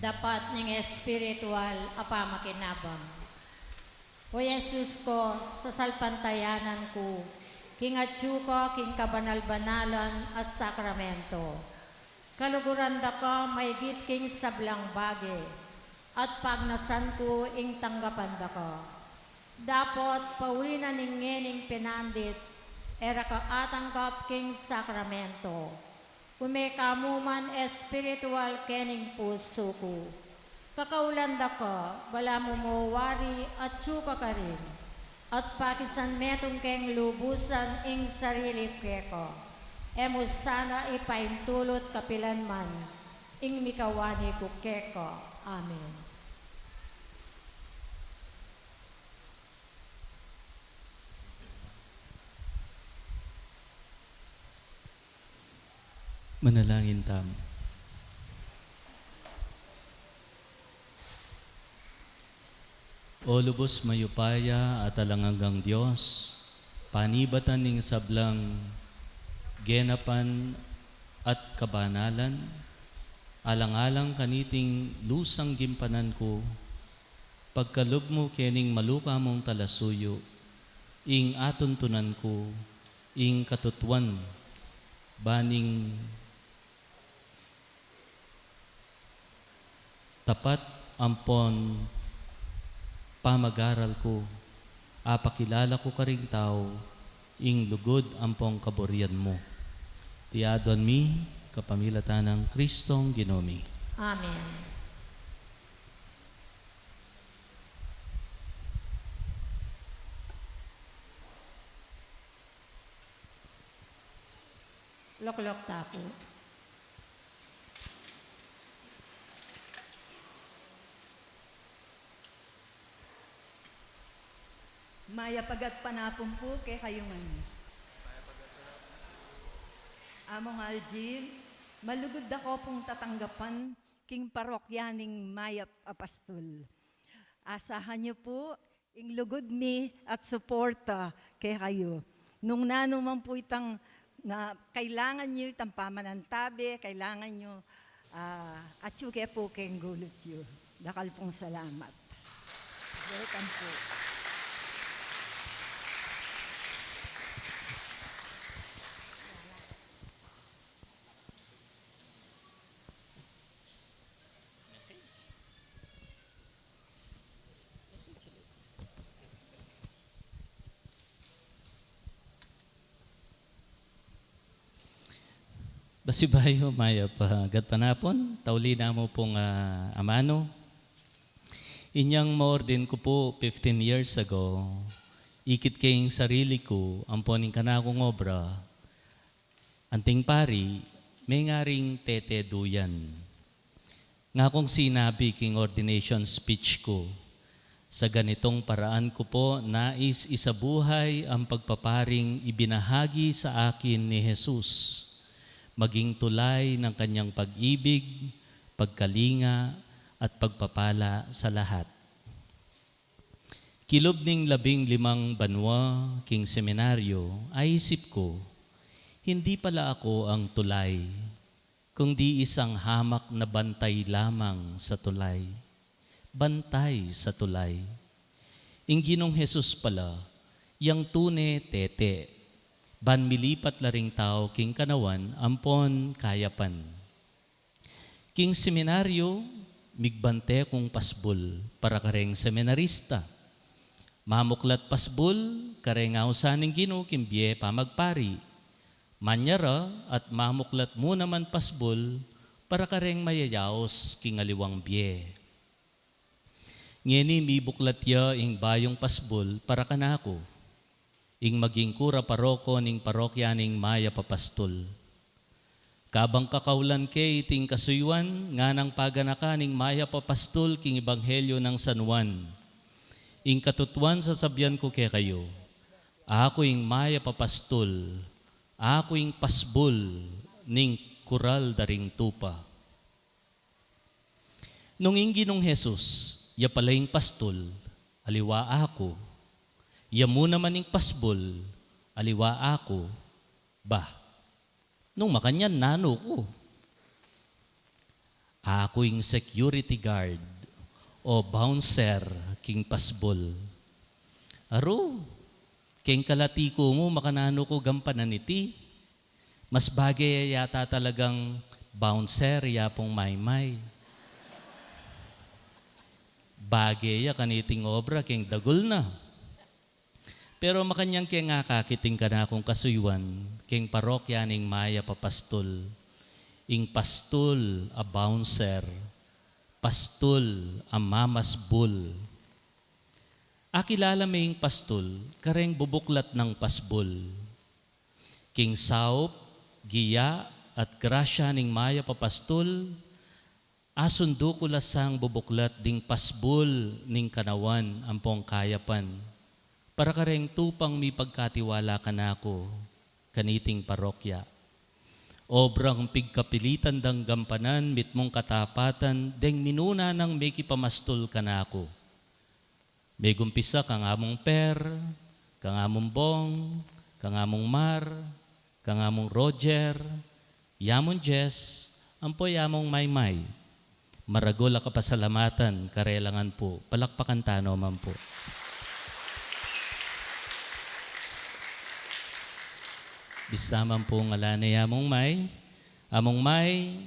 dapat ning espiritual apamakinabang. O Jesus ko, sa salpantayanan ko, king atyu ko, king kabanal-banalan at sakramento. Kaluguran da ko, maigit king sablang bagi, at pagnasan ko, ing tanggapan da ko. Dapat pauli na ning pinandit, era ka atanggap king sakramento. Kumekamuman espiritual kening puso ko. Kakaulan da ko, bala mo mawari at tsuka ka rin. At pakisan metong keng lubusan ing sarili ko. Emo sana ipaintulot kapilan man, ing mikawani ko keko. Amen. Manalangin tam. O lubos mayupaya at alangagang Diyos, panibatan ning sablang genapan at kabanalan, alang-alang kaniting lusang gimpanan ko, pagkalub mo kening maluka mong talasuyo, ing atuntunan ko, ing katutuan, baning tapat ampon pamag-aral ko, apakilala ko karing tao, ing lugod ampong kaburian mo. Tiadwan mi, kapamilatan ng Kristong Ginomi. Amen. Loklok tapo. Maya pagat panapon po kay kayo man. Among Aljim, malugod ako pong tatanggapan king parokyaning Maya Apastol. Asahan niyo po, ing lugod mi at suporta kay kayo. Nung nanuman po itang na kailangan niyo itang pamanantabi, kailangan niyo at suke po kayong gulot niyo. Dakal pong salamat. Welcome po. Basibayo, Maya, pagat panapon, tauli na mo pong amano. Inyang maordin ko po 15 years ago, ikit kayong sarili ko, amponing kanakong obra, anting pari, may ngaring tete duyan. Nga kong sinabi king ordination speech ko, sa ganitong paraan ko po, nais isabuhay ang pagpaparing ibinahagi sa akin ni Jesus, maging tulay ng kanyang pag-ibig, pagkalinga, at pagpapala sa lahat. Kilob ning 15 banwa, king seminaryo, ay isip ko, hindi pala ako ang tulay, kundi isang hamak na bantay lamang sa tulay. Bantay sa tulay. Ing Ginong Jesus pala, yang tune tete, ban milipat laring tao king kanawan, ampon kayapan. King seminaryo, migbante kong pasbul, para kareng seminarista. Mamuklat pasbul, kareng ausaning Ginoo kimbye pamagpari. Manyara at mamuklat mo naman pasbul, para kareng mayayaos king aliwang bye. Ngeni mibuklat ya ing bayong pasbul, para kanako. Ing maging kura paroko ning parokya ning Maya Papastol. Kabang kakaulan kay iting kasuywan, nga ng paganaka ning Maya Papastol king Ebanghelyo ng San Juan. Ing katutuan sa sabyan ko kay kayo, ako ing Maya Papastol, ako ing pasbol ning kural daring tupa. Nung ing Ginong Jesus, ya palaying pastol, aliwa ako, ya mo naman ing pasbol, aliwa ako, bah, nung makanyan nano ko. Ako yung security guard o bouncer king pasbol. Aro, king kalatiko mo, makanano ko gampanan iti. Mas bagay yata talagang bouncer, yapong maymay. Bagay ya kaniting obra, king dagol na. Pero makanyang kaya nga kakiting ka na akong kasuywan, king parokya ning Maya Papastol. Ing pastol a bouncer, pastol a mamasbol. Akilala may ing pastol, kareng bubuklat ng pasbol. King saup, giya, at grasya ning Maya Papastol, asundo ko lasang bubuklat ding pasbol ning kanawan ampong kayapan. Para kareng tupang mi pagkatiwala ka na ako, kaniting parokya. Obrang pigkapilitan dang gampanan, mitmong katapatan, deng minuna ng may kipamastol ka na ako. May gumpisa kang among Per, kang among Bong, kang among Mar, kang among Roger, yamong Jess, ampoy yamong Maymay. Maragol ka pasalamatan, karelangan po, palakpakan tano man po. Bisaman po ngalanay among may,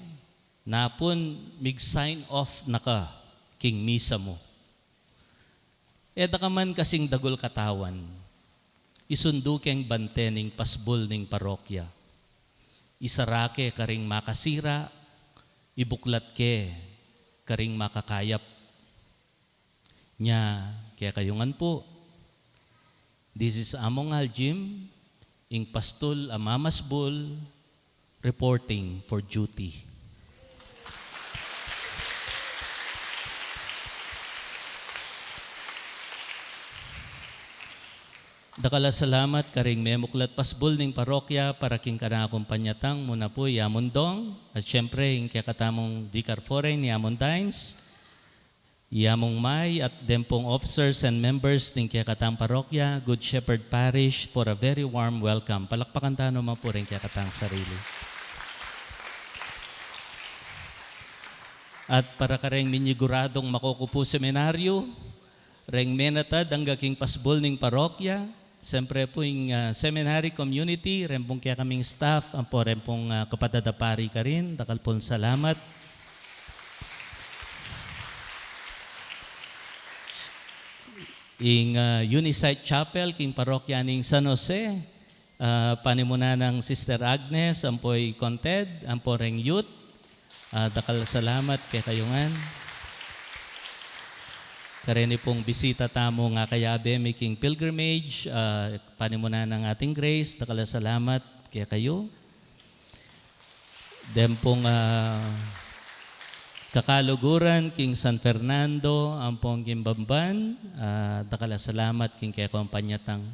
napon mig-sign off na ka, king misa mo. Eda ka man kasing dagol katawan, isundo keng bantening pasbol ning parokya. Isarake karing makasira, ibuklat ke karing makakayap. Nya, kaya kayungan po, this is among Aljim, ing pastol a mamasbol, reporting for duty. Dakala salamat karing memuklat pasbol ning parokya para king kanakumpanyatang muna po yamondong at syempre ing kaya katamong Dicar Foreign yamon Dines, yamong May at dempong officers and members ning kaya katang parokya, Good Shepherd Parish for a very warm welcome. Palakpakan tayo naman po rin kaya katang sarili. At para kareng minyiguradong makukupo seminaryo, reng menatad ang gaking pasbol ning parokya, siyempre po yung seminary community, rempong kaya kaming staff, ang po rempong kapatadapari ka rin, dakal pong salamat. Ing Unisite Chapel, king parokya ning San Jose, panimuna ng Sister Agnes, ang po'y Conted, ang po reng youth, dakal salamat kay kayungan. Kareni pong bisita tamo nga kayabe making pilgrimage, panimuna ng ating Grace, dakala salamat kaya kayo. Dem pong kakaluguran king San Fernando, ang pong Gimbamban, dakala salamat king kaya kumpanyatang.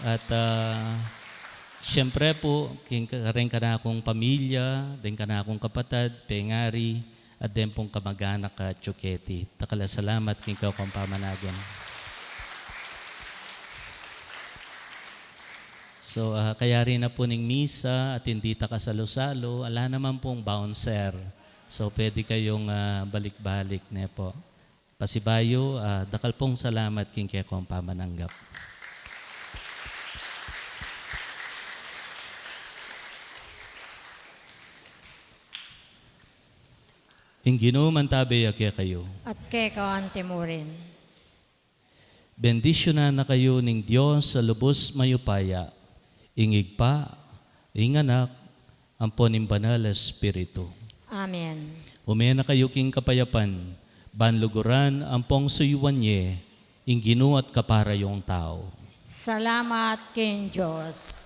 At siyempre po, king kareng ka na akong pamilya, din ka na akong kapatid, pengari, at din pong kamag-anak at Chuketi. Takala salamat king ka kong pamanagan. So, kaya rin na po ning misa at hindi ta kasalo-salo, ala naman pong bouncer. So, pwede kayong balik-balik na po. Pasibayo, dakal pong salamat king kaya kong pamananggap. Ing ginuman tabi kaya kayo. At kay kaante mo rin. Bendisyonan na kayo ning Diyos sa lubos mayupaya, ingig pa, ing anak, ampon ing banal na Espiritu. Amen. Umena kayo king kapayapan, banluguran ampong suyuan niye, ing ginuat kapara yung tao. Salamat king Diyos.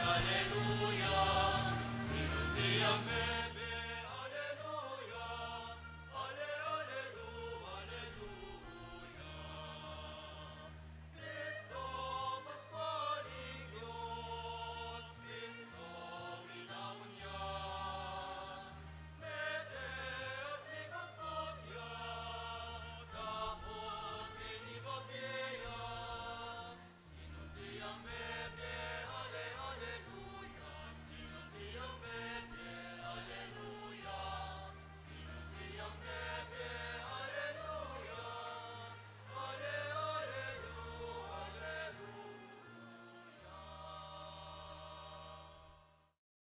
Alleluia, Alleluia,